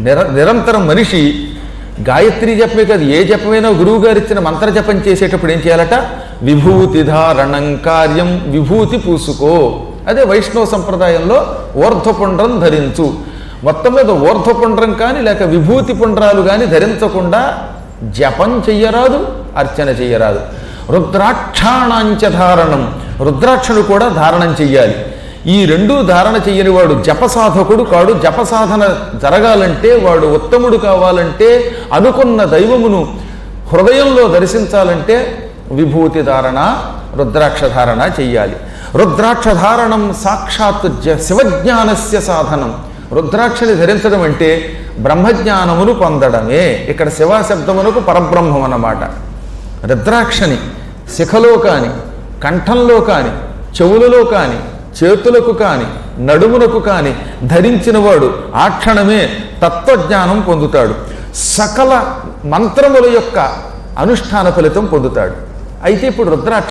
నిరంతరం మనిషి గాయత్రి జపమే కాదు, ఏ జపమైనా గురువు గారు ఇచ్చిన మంత్ర జపం చేసేటప్పుడు ఏం చేయాలట? విభూతి ధారణం కార్యం, విభూతి పూసుకో. అదే వైష్ణవ సంప్రదాయంలో ఊర్ధ్వపుండ్రం ధరించు. మొత్తం మీద ఊర్ధ్వపుండ్రం కానీ లేక విభూతి పుండ్రాలు కానీ ధరించకుండా జపం చెయ్యరాదు, అర్చన చెయ్యరాదు. రుద్రాక్షాణాంచ ధారణం, రుద్రాక్షను కూడా ధారణం చెయ్యాలి. ఈ రెండూ ధారణ చెయ్యని వాడు జపసాధకుడు కాడు. జపసాధన జరగాలంటే, వాడు ఉత్తముడు కావాలంటే, అనుకున్న దైవమును హృదయంలో దర్శించాలంటే విభూతి ధారణ, రుద్రాక్ష ధారణ చెయ్యాలి. రుద్రాక్ష ధారణం సాక్షాత్ శివజ్ఞానస్య సాధనం. రుద్రాక్షని ధరించడం అంటే బ్రహ్మజ్ఞానమును పొందడమే. ఇక్కడ శివ శబ్దమునకు పరబ్రహ్మం అన్నమాట. రుద్రాక్షని శిఖలో కాని, కంఠంలో కాని, చెవులలో కాని, చేతులకు కాని, నడుమునకు కాని ధరించినవాడు ఆ క్షణమే తత్వజ్ఞానం పొందుతాడు. సకల మంత్రముల యొక్క అనుష్ఠాన ఫలితం పొందుతాడు. అయితే ఇప్పుడు రుద్రాక్ష